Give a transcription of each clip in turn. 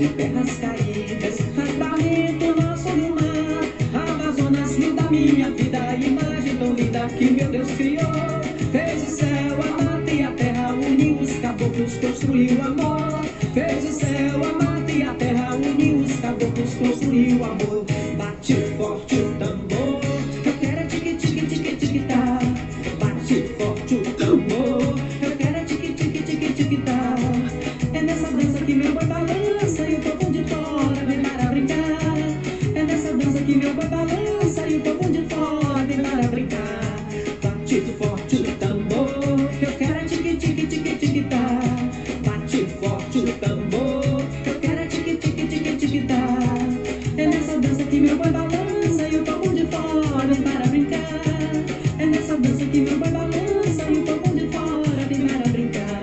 de terras caídas, transparente o nosso rio mar. Amazonas, rio da minha vida, imagem tão linda que meu Deus criou. Fez o céu, a mata e a terra, uniu os caboclos, construiu o amor. Fez o céu, a mata e a terra, uniu os caboclos, construiu o amor. Bate forte o tambor, eu quero é tique tique tique tique tá. Bate forte o tambor, eu quero é tique tique tique tique tá. É nessa dança que meu boi balança e o povo de fora vem para brincar. É nessa dança que meu boi balança e o povo de fora vem para brincar. Bate forte o tambor, eu quero é tique tique tique tique tá. Bate forte o tambor, eu quero é tique tique tique tique tá. É nessa dança que meu boi balança e o povo de fora vem para brincar. É nessa dança que meu boi balança e o povo de fora vem para brincar.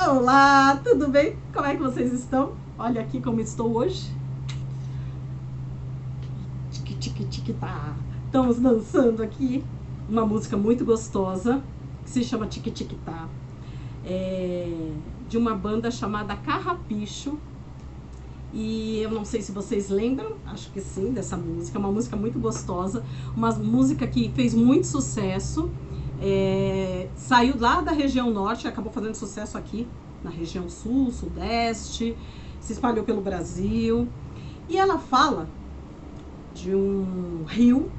Olá, tudo bem? Como é que vocês estão? Olha aqui como estou hoje. Tique, tique, tique, tá. Estamos dançando aqui uma música muito gostosa que se chama Tique, tique, tá. De uma banda chamada Carrapicho. E eu não sei se vocês lembram, acho que sim, dessa música. É uma música muito gostosa, uma música que fez muito sucesso. Saiu lá da região norte, acabou fazendo sucesso aqui na região sul, sudeste, se espalhou pelo Brasil. E ela fala de um rio,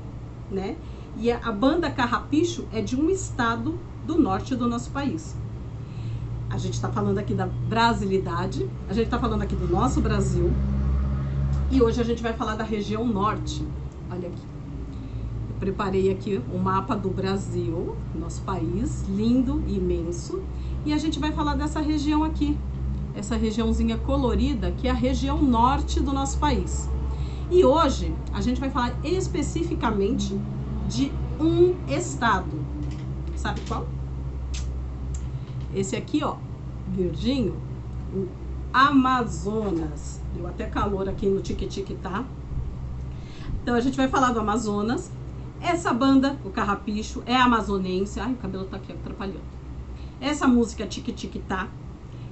né? E a banda Carrapicho é de um estado do norte do nosso país. A gente está falando aqui da brasilidade, a gente está falando aqui do nosso Brasil. E hoje a gente vai falar da região norte. Olha aqui. Eu preparei aqui um mapa do Brasil, nosso país, lindo e imenso. E a gente vai falar dessa região aqui, essa regiãozinha colorida, que é a região norte do nosso país. E hoje a gente vai falar especificamente de um estado. Sabe qual? Esse aqui, ó, verdinho, o Amazonas. Deu até calor aqui no tique-tique, tá? Então a gente vai falar do Amazonas. Essa banda, o Carrapicho, é amazonense. Ai, o cabelo tá aqui atrapalhando. Essa música Tique-Tique Tá,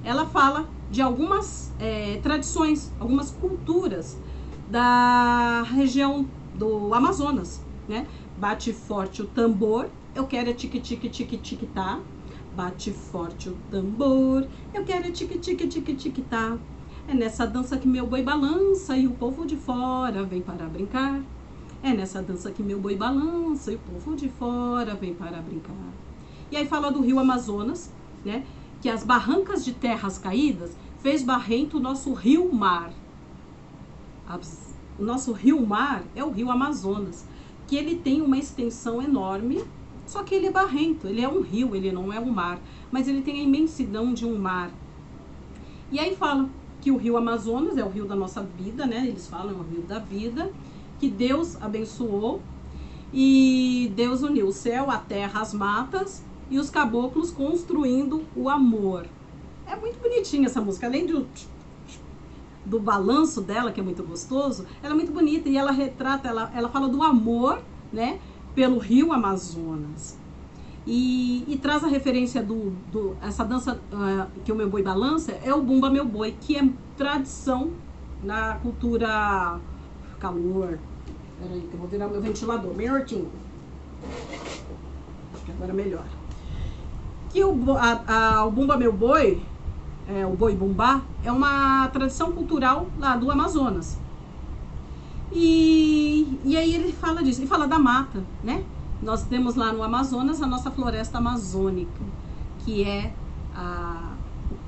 ela fala de algumas tradições, algumas culturas da região do Amazonas, né? Bate forte o tambor, eu quero é tique-tique tique-tique tá. Bate forte o tambor, eu quero é tique-tique tique-tique tá. É nessa dança que meu boi balança e o povo de fora vem para brincar. É nessa dança que meu boi balança e o povo de fora vem para brincar. E aí fala do rio Amazonas, né? Que as barrancas de terras caídas fez barrento o nosso rio-mar. O nosso rio-mar é o rio Amazonas, que ele tem uma extensão enorme, só que ele é barrento, ele é um rio, ele não é um mar, mas ele tem a imensidão de um mar. E aí fala que o rio Amazonas é o rio da nossa vida, né? Eles falam, é o rio da vida, que Deus abençoou e Deus uniu o céu, a terra, as matas e os caboclos construindo o amor. É muito bonitinha essa música, além do balanço dela, que é muito gostoso, ela é muito bonita e ela retrata, ela fala do amor, né, pelo rio Amazonas. E traz a referência essa dança que o meu boi balança, é o Bumba Meu Boi, que é tradição na cultura calor. Peraí, que eu vou virar meu ventilador, bem hortinho. Acho que agora melhor. Que o Bumba Meu Boi, o boi bumbá, é uma tradição cultural lá do Amazonas. E aí ele fala disso, ele fala da mata, né? Nós temos lá no Amazonas a nossa floresta amazônica, que é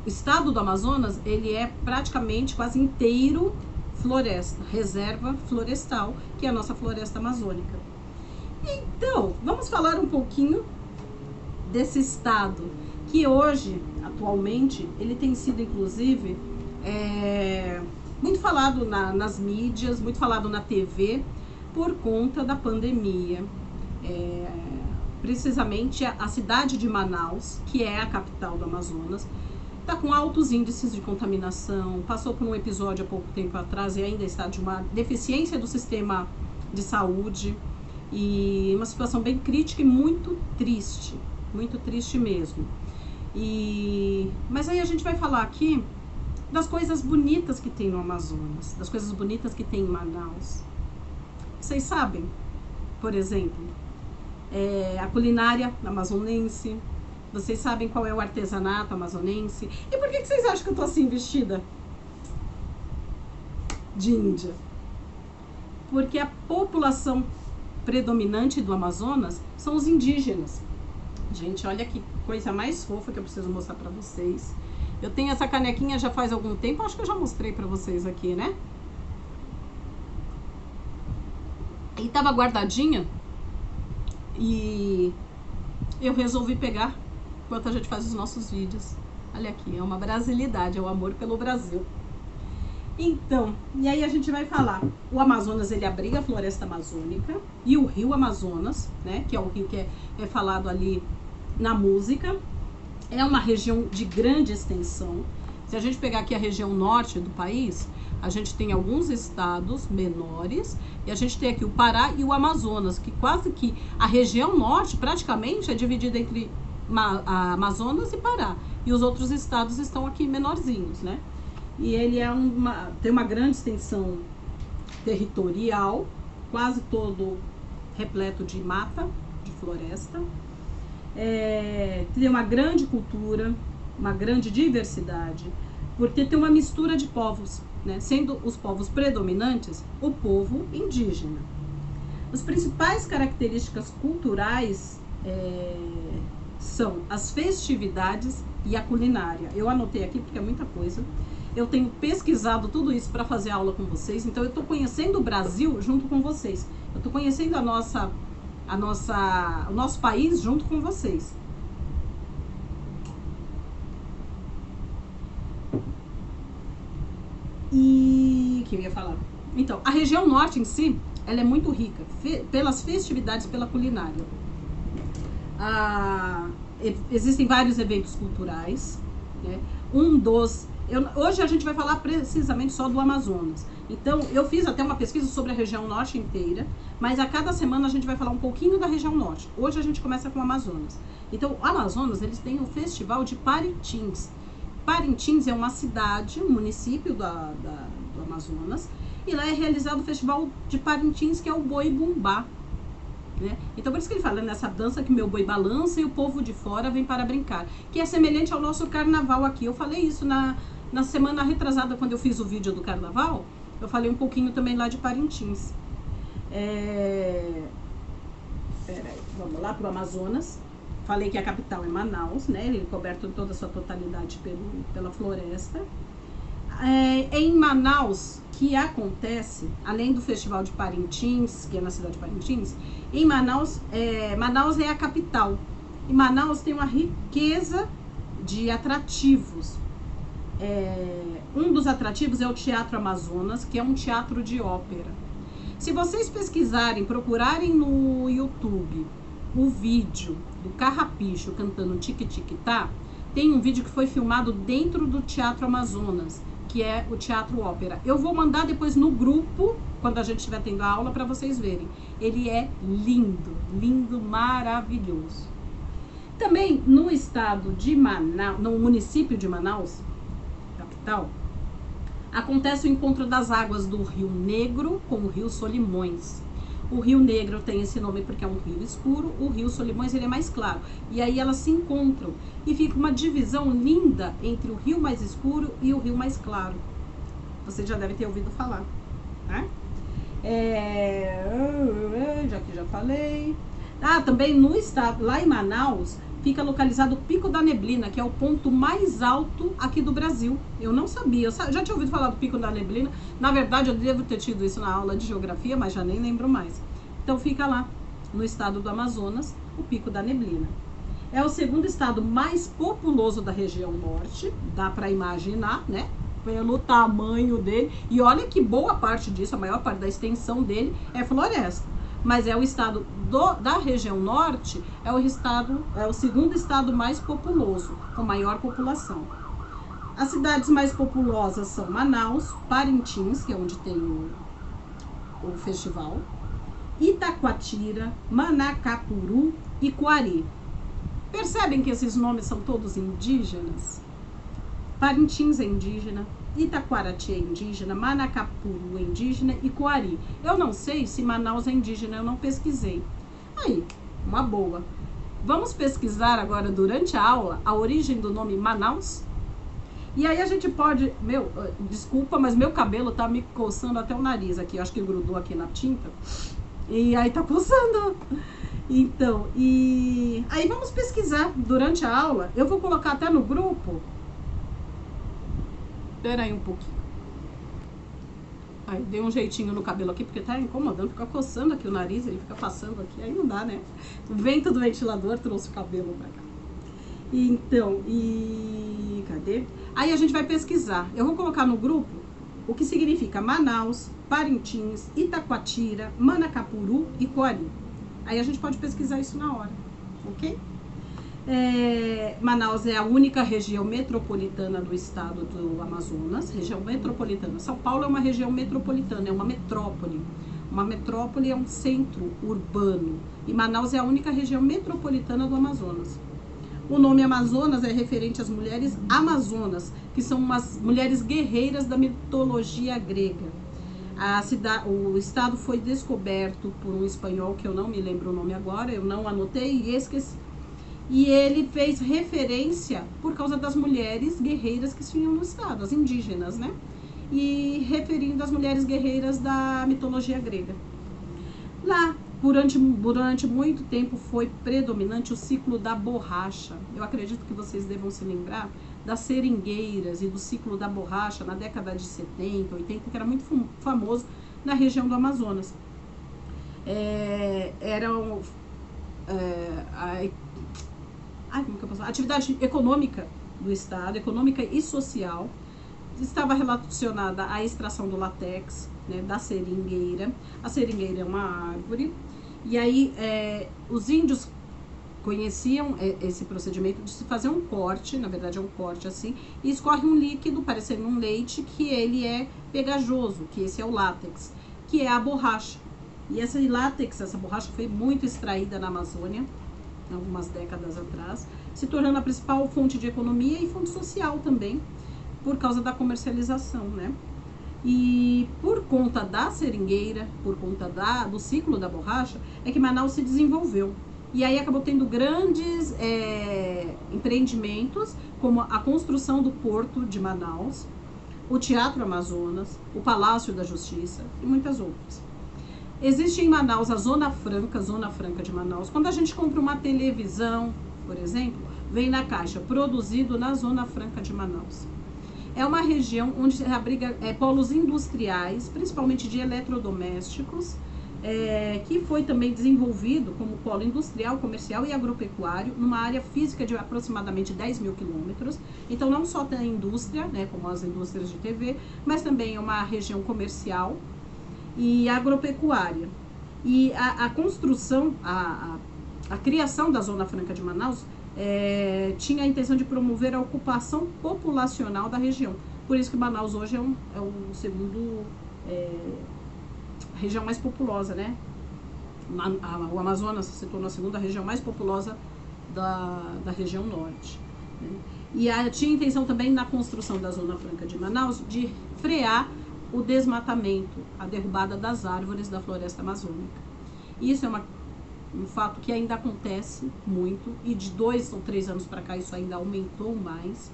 o estado do Amazonas, ele é praticamente quase inteiro floresta, reserva florestal, que é a nossa floresta amazônica. Então, vamos falar um pouquinho desse estado, que hoje, atualmente, ele tem sido, inclusive, muito falado nas mídias, muito falado na TV, por conta da pandemia. Precisamente a cidade de Manaus, que é a capital do Amazonas, está com altos índices de contaminação, passou por um episódio há pouco tempo atrás e ainda está de uma deficiência do sistema de saúde, e uma situação bem crítica e muito triste mesmo. Mas aí a gente vai falar aqui das coisas bonitas que tem no Amazonas, das coisas bonitas que tem em Manaus. Vocês sabem, por exemplo, a culinária amazonense. Vocês sabem qual é o artesanato amazonense? E por que vocês acham que eu tô assim vestida de índia? Porque a população predominante do Amazonas são os indígenas. Gente, olha que coisa mais fofa que eu preciso mostrar pra vocês. Eu tenho essa canequinha já faz algum tempo, acho que eu já mostrei pra vocês aqui, né? E tava guardadinha e eu resolvi pegar enquanto a gente faz os nossos vídeos. Olha aqui, é uma brasilidade, é o amor pelo Brasil. Então, e aí a gente vai falar, o Amazonas, ele abriga a floresta amazônica e o rio Amazonas, né, que é o rio que é falado ali na música, é uma região de grande extensão. Se a gente pegar aqui a região norte do país, a gente tem alguns estados menores e a gente tem aqui o Pará e o Amazonas, que quase que a região norte praticamente é dividida entre a Amazonas e Pará, e os outros estados estão aqui menorzinhos, né? E ele tem uma grande extensão territorial, quase todo repleto de mata, de floresta. Tem uma grande cultura, uma grande diversidade, porque tem uma mistura de povos, né? Sendo os povos predominantes o povo indígena. As principais características culturais são as festividades e a culinária. Eu anotei aqui porque é muita coisa. Eu tenho pesquisado tudo isso para fazer aula com vocês, então eu estou conhecendo o Brasil junto com vocês. Eu estou conhecendo o nosso país junto com vocês. E o que eu ia falar? Então, a região norte em si, ela é muito rica pelas festividades, pela culinária. Existem vários eventos culturais, né? Hoje a gente vai falar precisamente só do Amazonas. Então, eu fiz até uma pesquisa sobre a região norte inteira, mas a cada semana a gente vai falar um pouquinho da região norte. Hoje a gente começa com o Amazonas. Então, o Amazonas, eles têm o Festival de Parintins. Parintins é uma cidade, um município do Amazonas, e lá é realizado o Festival de Parintins, que é o boi bumbá. Né? Então por isso que ele fala nessa dança que meu boi balança e o povo de fora vem para brincar, que é semelhante ao nosso carnaval aqui. Eu falei isso na semana retrasada, quando eu fiz o vídeo do carnaval, eu falei um pouquinho também lá de Parintins. Vamos lá para o Amazonas. Falei que a capital é Manaus, né? Ele é coberto em toda a sua totalidade pela floresta. Em Manaus, que acontece, além do Festival de Parintins, que é na cidade de Parintins, em Manaus, Manaus é a capital. E Manaus tem uma riqueza de atrativos. Um dos atrativos é o Teatro Amazonas, que é um teatro de ópera. Se vocês pesquisarem, procurarem no YouTube o vídeo do Carrapicho cantando Tique-Tique-Tá, tem um vídeo que foi filmado dentro do Teatro Amazonas, que é o Teatro Ópera. Eu vou mandar depois no grupo, quando a gente estiver tendo a aula, para vocês verem. Ele é lindo, lindo, maravilhoso. Também no estado de Manaus, no município de Manaus, capital, acontece o encontro das águas do Rio Negro com o Rio Solimões. O Rio Negro tem esse nome porque é um rio escuro, o Rio Solimões ele é mais claro. E aí elas se encontram e fica uma divisão linda entre o rio mais escuro e o rio mais claro. Você já deve ter ouvido falar, né? Já falei. Também no estado, lá em Manaus, fica localizado o Pico da Neblina, que é o ponto mais alto aqui do Brasil. Eu não sabia, eu já tinha ouvido falar do Pico da Neblina. Na verdade, eu devo ter tido isso na aula de geografia, mas já nem lembro mais. Então fica lá, no estado do Amazonas, o Pico da Neblina. É o segundo estado mais populoso da região norte, dá para imaginar, né? Pelo tamanho dele. E olha que boa parte disso, a maior parte da extensão dele é floresta. Mas é o estado da região norte, é o segundo estado mais populoso, com maior população. As cidades mais populosas são Manaus, Parintins, que é onde tem o festival, Itacoatira, Manacapuru e Coari. Percebem que esses nomes são todos indígenas? Parintins é indígena, Itacoaraty é indígena, Manacapuru é indígena e Coari. Eu não sei se Manaus é indígena, eu não pesquisei. Aí, uma boa. Vamos pesquisar agora durante a aula a origem do nome Manaus? E aí a gente pode... desculpa, mas meu cabelo tá me coçando até o nariz aqui. Eu acho que grudou aqui na tinta. E aí tá coçando. Então, e aí vamos pesquisar durante a aula. Eu vou colocar até no grupo. Espera aí um pouquinho. Aí dei um jeitinho no cabelo aqui, porque tá incomodando, fica coçando aqui o nariz, ele fica passando aqui, aí não dá, né? O vento do ventilador trouxe o cabelo pra cá. Então, e... cadê? Aí a gente vai pesquisar. Eu vou colocar no grupo o que significa Manaus, Parintins, Itacoatira, Manacapuru e Coari. Aí a gente pode pesquisar isso na hora, ok? Manaus é a única região metropolitana do estado do Amazonas, região metropolitana. São Paulo é uma região metropolitana, é uma metrópole. Uma metrópole é um centro urbano. E Manaus é a única região metropolitana do Amazonas. O nome Amazonas é referente às mulheres amazonas, que são umas mulheres guerreiras da mitologia grega. O estado foi descoberto por um espanhol, que eu não me lembro o nome agora, eu não anotei e esqueci. E ele fez referência por causa das mulheres guerreiras que tinham no estado, as indígenas, né? E referindo às mulheres guerreiras da mitologia grega. Lá, durante muito tempo, foi predominante o ciclo da borracha. Eu acredito que vocês devam se lembrar das seringueiras e do ciclo da borracha na década de 70, 80, que era muito famoso na região do Amazonas. A atividade econômica do estado, econômica e social, estava relacionada à extração do látex, né, da seringueira. A seringueira é uma árvore. E aí os índios conheciam esse procedimento de se fazer um corte, na verdade é um corte assim, e escorre um líquido parecendo um leite, que ele é pegajoso, que esse é o látex, que é a borracha. E essa látex, essa borracha foi muito extraída na Amazônia, algumas décadas atrás, se tornando a principal fonte de economia e fonte social também, por causa da comercialização, né? E por conta da seringueira, por conta do ciclo da borracha, é que Manaus se desenvolveu. E aí acabou tendo grandes empreendimentos, como a construção do Porto de Manaus, o Teatro Amazonas, o Palácio da Justiça e muitas outras. Existe em Manaus a Zona Franca de Manaus. Quando a gente compra uma televisão, por exemplo, vem na caixa, produzido na Zona Franca de Manaus. É uma região onde se abriga polos industriais, principalmente de eletrodomésticos, que foi também desenvolvido como polo industrial, comercial e agropecuário, numa área física de aproximadamente 10 mil quilômetros. Então não só tem indústria, né, como as indústrias de TV, mas também é uma região comercial e agropecuária. E a construção, a criação da Zona Franca de Manaus tinha a intenção de promover a ocupação populacional da região. Por isso que Manaus hoje é o segundo região mais populosa, né? O Amazonas se tornou a segunda região mais populosa da região norte, né? E tinha intenção também, na construção da Zona Franca de Manaus, de frear o desmatamento, a derrubada das árvores da floresta amazônica. Isso é um fato que ainda acontece muito, e de 2 ou 3 anos para cá isso ainda aumentou mais.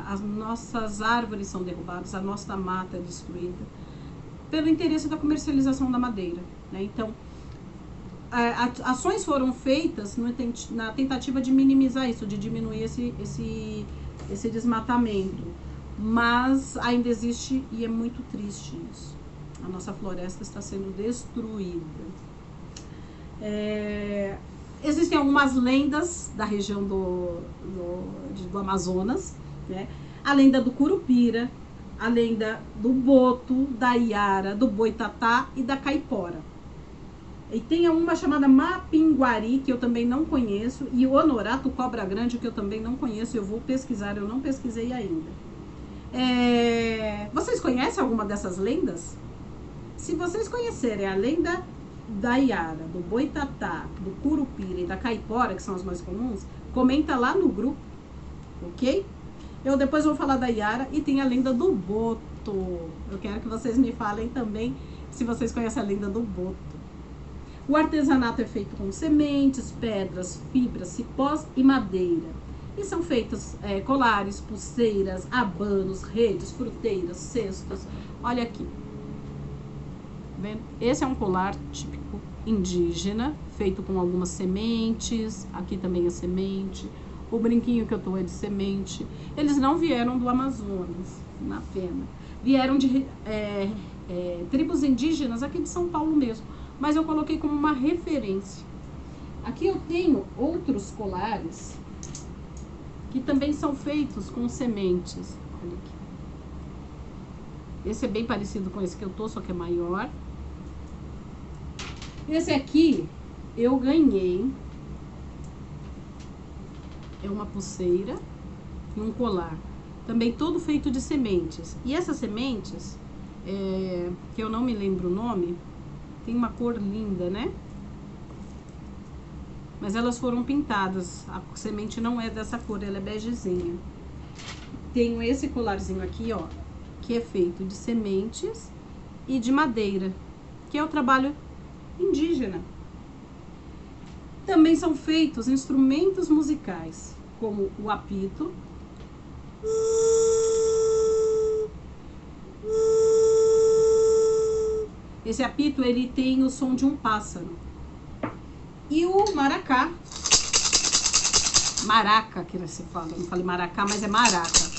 As nossas árvores são derrubadas, a nossa mata é destruída pelo interesse da comercialização da madeira, né? Então, ações foram feitas na tentativa de minimizar isso, de diminuir esse desmatamento, mas ainda existe, e é muito triste isso. A nossa floresta está sendo destruída. Existem algumas lendas da região do Amazonas, né? A lenda do Curupira, a lenda do Boto, da Iara, do Boitatá e da Caipora. E tem uma chamada Mapinguari, que eu também não conheço, e o Honorato Cobra Grande, que eu também não conheço, eu vou pesquisar, eu não pesquisei ainda. Vocês conhecem alguma dessas lendas? Se vocês conhecerem a lenda da Iara, do Boitatá, do Curupira e da Caipora, que são as mais comuns, comenta lá no grupo, ok? Eu depois vou falar da Iara e tem a lenda do Boto. Eu quero que vocês me falem também se vocês conhecem a lenda do Boto. O artesanato é feito com sementes, pedras, fibras, cipós e madeira. E são feitos colares, pulseiras, abanos, redes, fruteiras, cestos. Olha aqui. Vendo? Esse é um colar típico indígena, feito com algumas sementes. Aqui também é semente. O brinquinho que eu tô é de semente. Eles não vieram do Amazonas, uma pena. Vieram de tribos indígenas aqui de São Paulo mesmo. Mas eu coloquei como uma referência. Aqui eu tenho outros colares que também são feitos com sementes. Olha aqui. Esse é bem parecido com esse que eu tô, só que é maior. Esse aqui eu ganhei. É uma pulseira e um colar. Também todo feito de sementes. E essas sementes, que eu não me lembro o nome, tem uma cor linda, né? Mas elas foram pintadas. A semente não é dessa cor, ela é begezinha. Tenho esse colarzinho aqui, ó, que é feito de sementes e de madeira, que é o trabalho indígena. Também são feitos instrumentos musicais, como o apito, esse apito ele tem o som de um pássaro, e o maracá, maraca que se fala, eu não falei maracá, mas é maraca.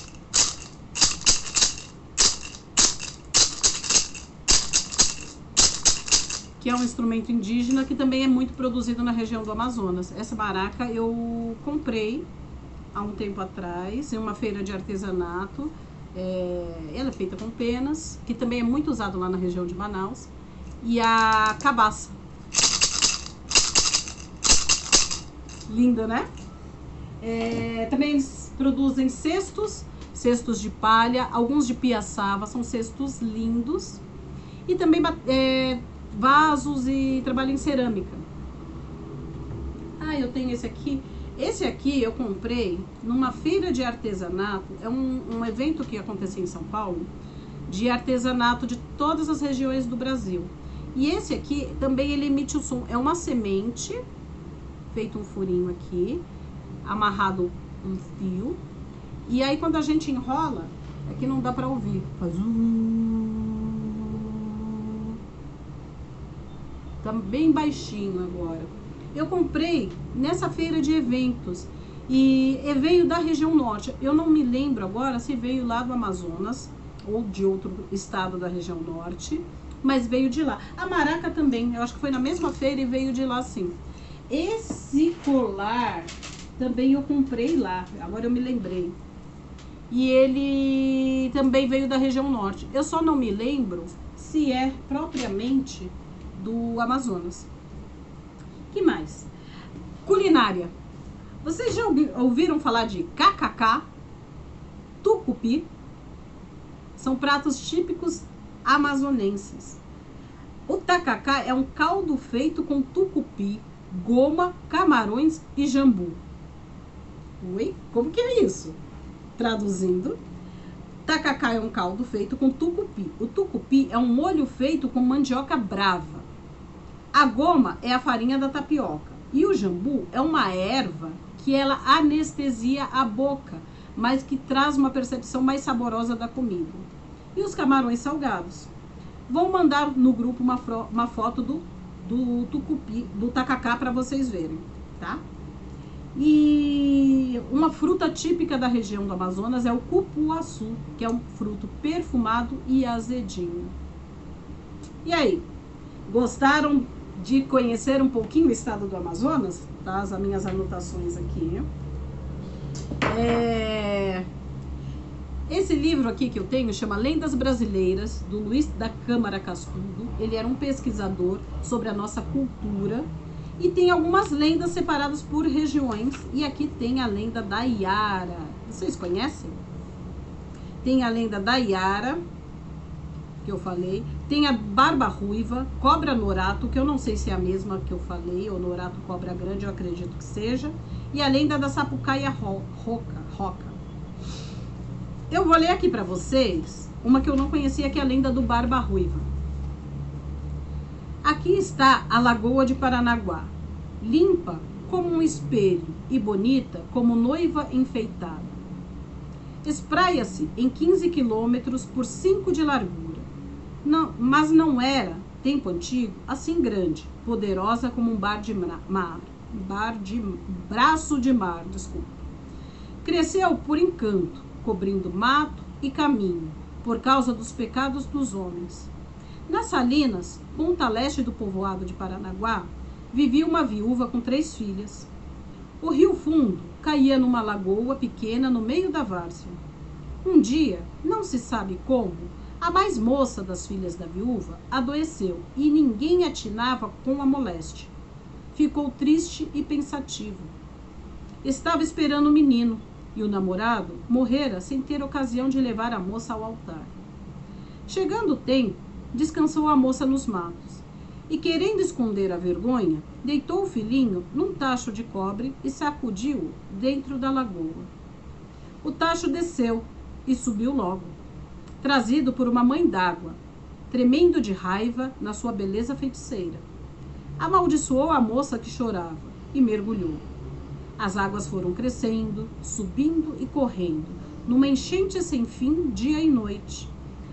Que é um instrumento indígena que também é muito produzido na região do Amazonas. Essa maraca eu comprei há um tempo atrás em uma feira de artesanato. Ela é feita com penas, que também é muito usado lá na região de Manaus. E a cabaça. Linda, né? Também eles produzem cestos de palha, alguns de piaçava, são cestos lindos. E também vasos e trabalho em cerâmica. Eu tenho esse aqui. Esse aqui eu comprei numa feira de artesanato. É um evento que acontecia em São Paulo, de artesanato de todas as regiões do Brasil. E esse aqui também ele emite o som. É uma semente, feito um furinho aqui, amarrado um fio. E aí quando a gente enrola, aqui não dá pra ouvir. Faz tá bem baixinho agora. Eu comprei nessa feira de eventos e veio da região norte. Eu não me lembro agora se veio lá do Amazonas ou de outro estado da região norte, mas veio de lá. A maraca também, eu acho que foi na mesma feira e veio de lá sim. Esse colar também eu comprei lá, agora eu me lembrei. E ele também veio da região norte. Eu só não me lembro se é propriamente do Amazonas. Que mais? Culinária. Vocês já ouviram falar de cacacá, tucupi? São pratos típicos amazonenses. O tacacá é um caldo feito com tucupi, goma, camarões e jambu. Oi? Como que é isso? Traduzindo, tacacá é um caldo feito com tucupi. O tucupi é um molho feito com mandioca brava. A goma é a farinha da tapioca. E o jambu é uma erva que ela anestesia a boca, mas que traz uma percepção mais saborosa da comida. E os camarões salgados. Vou mandar no grupo uma foto do tucupi, do tacacá, para vocês verem, tá? E uma fruta típica da região do Amazonas é o cupuaçu, que é um fruto perfumado e azedinho. E aí, gostaram de conhecer um pouquinho o estado do Amazonas? Tá? As minhas anotações aqui. Esse livro aqui que eu tenho chama Lendas Brasileiras, do Luiz da Câmara Castudo. Ele era um pesquisador sobre a nossa cultura. E tem algumas lendas separadas por regiões. E aqui tem a lenda da Iara. Vocês conhecem? Tem a lenda da Iara, que eu falei. Tem a Barba Ruiva, Cobra Norato, que eu não sei se é a mesma que eu falei, ou Norato Cobra Grande, eu acredito que seja. E a lenda da Sapucaia Roca. Eu vou ler aqui para vocês uma que eu não conhecia, que é a lenda do Barba Ruiva. Aqui está a Lagoa de Paranaguá, limpa como um espelho e bonita como noiva enfeitada. Espraia-se em 15 quilômetros por 5 de largura, mas não era, tempo antigo, assim grande, poderosa como um braço de mar, desculpa. Cresceu por encanto, cobrindo mato e caminho, por causa dos pecados dos homens. Nas Salinas, ponta leste do povoado de Paranaguá, vivia uma viúva com 3 filhas. O Rio Fundo caía numa lagoa pequena no meio da várzea. Um dia, não se sabe como, a mais moça das filhas da viúva adoeceu e ninguém atinava com a moléstia. Ficou triste e pensativo. Estava esperando o menino e o namorado morrera sem ter ocasião de levar a moça ao altar. Chegando o tempo, descansou a moça nos matos e, querendo esconder a vergonha, deitou o filhinho num tacho de cobre e sacudiu-o dentro da lagoa. O tacho desceu e subiu logo, trazido por uma mãe d'água, tremendo de raiva na sua beleza feiticeira. Amaldiçoou a moça que chorava e mergulhou. As águas foram crescendo, subindo e correndo, numa enchente sem fim, dia e noite,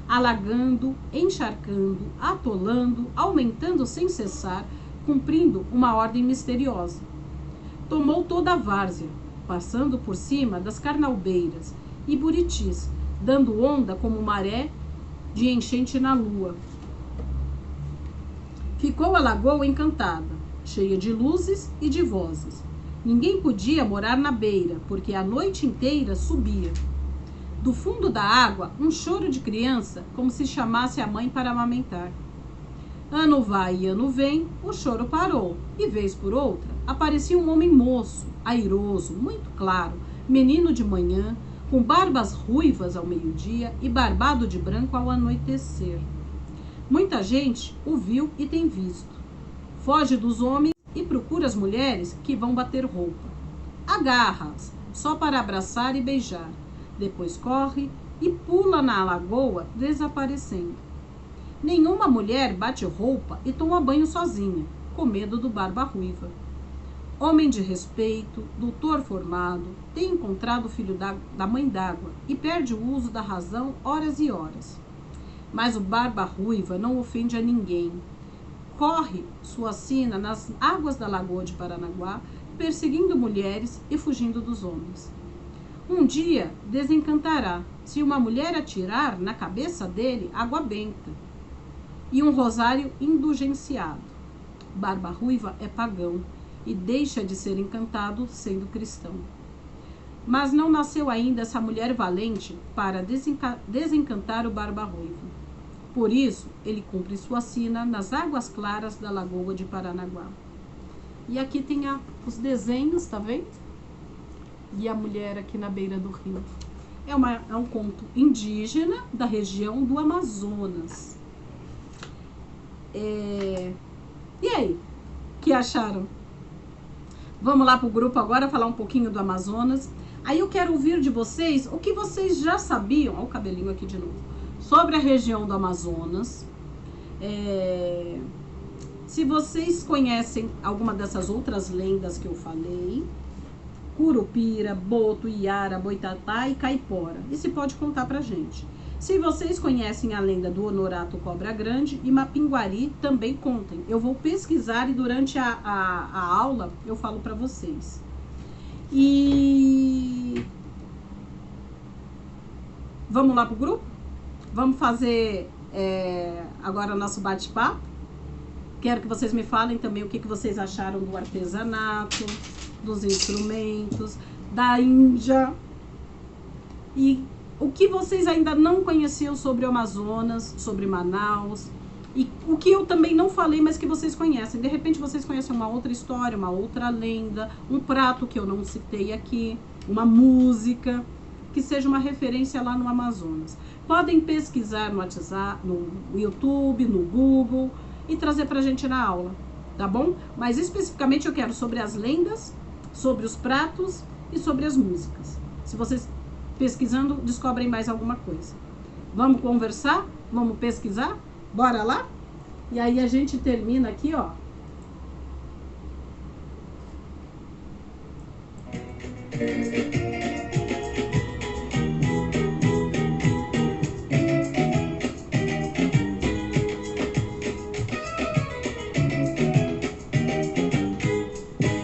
alagando, encharcando, atolando, aumentando sem cessar, cumprindo uma ordem misteriosa. Tomou toda a várzea, passando por cima das carnaubeiras e buritis, dando onda como maré de enchente na lua. Ficou a lagoa encantada, cheia de luzes e de vozes. Ninguém podia morar na beira, porque a noite inteira subia. Do fundo da água, um choro de criança, como se chamasse a mãe para amamentar. Ano vai e ano vem, o choro parou, e vez por outra, aparecia um homem moço, airoso, muito claro, menino de manhã, com barbas ruivas ao meio-dia e barbado de branco ao anoitecer. Muita gente o viu e tem visto. Foge dos homens e procura as mulheres que vão bater roupa. Agarra-as, só para abraçar e beijar. Depois corre e pula na lagoa, desaparecendo. Nenhuma mulher bate roupa e toma banho sozinha, com medo do Barba Ruiva. Homem de respeito, doutor formado, tem encontrado o filho da mãe d'água e perde o uso da razão horas e horas. Mas o Barba Ruiva não ofende a ninguém. Corre sua sina nas águas da Lagoa de Paranaguá, perseguindo mulheres e fugindo dos homens. Um dia desencantará, se uma mulher atirar na cabeça dele água benta e um rosário indulgenciado. Barba Ruiva é pagão e deixa de ser encantado sendo cristão. Mas não nasceu ainda essa mulher valente para desencantar o Barba Ruiva. Por isso, ele cumpre sua sina nas águas claras da Lagoa de Paranaguá. E aqui tem os desenhos, tá vendo? E a mulher aqui na beira do rio. É um conto indígena da região do Amazonas. E aí? O que acharam? Vamos lá pro grupo agora falar um pouquinho do Amazonas. Aí eu quero ouvir de vocês o que vocês já sabiam. Olha o cabelinho aqui de novo. Sobre a região do Amazonas. Se vocês conhecem alguma dessas outras lendas que eu falei. Curupira, Boto, Iara, Boitatá e Caipora. E se pode contar pra gente. Se vocês conhecem a lenda do Honorato Cobra Grande e Mapinguari, também contem. Eu vou pesquisar e durante a aula eu falo pra vocês. E vamos lá pro grupo? Vamos fazer agora o nosso bate-papo. Quero que vocês me falem também o que vocês acharam do artesanato, dos instrumentos, da Índia. E o que vocês ainda não conheciam sobre o Amazonas, sobre Manaus, e o que eu também não falei, mas que vocês conhecem. De repente vocês conhecem uma outra história, uma outra lenda, um prato que eu não citei aqui, uma música, que seja uma referência lá no Amazonas. Podem pesquisar no WhatsApp, no YouTube, no Google e trazer pra gente na aula, tá bom? Mas especificamente eu quero sobre as lendas, sobre os pratos e sobre as músicas. Se vocês pesquisando descobrem mais alguma coisa. Vamos conversar? Vamos pesquisar? Bora lá? E aí a gente termina aqui, ó.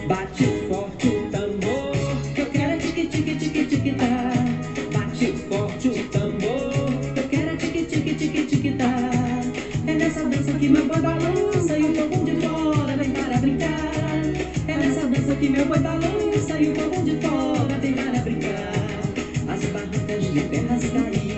Bate forte o tambor, que eu quero é tique tique tique tique tá. Bate forte o tambor, que eu quero é tique tique tique tique tá. É nessa dança que meu boi balança e o povo de fora vem para brincar. É nessa dança que meu boi balança e o povo de fora vem para brincar. As barrancas de terras caídas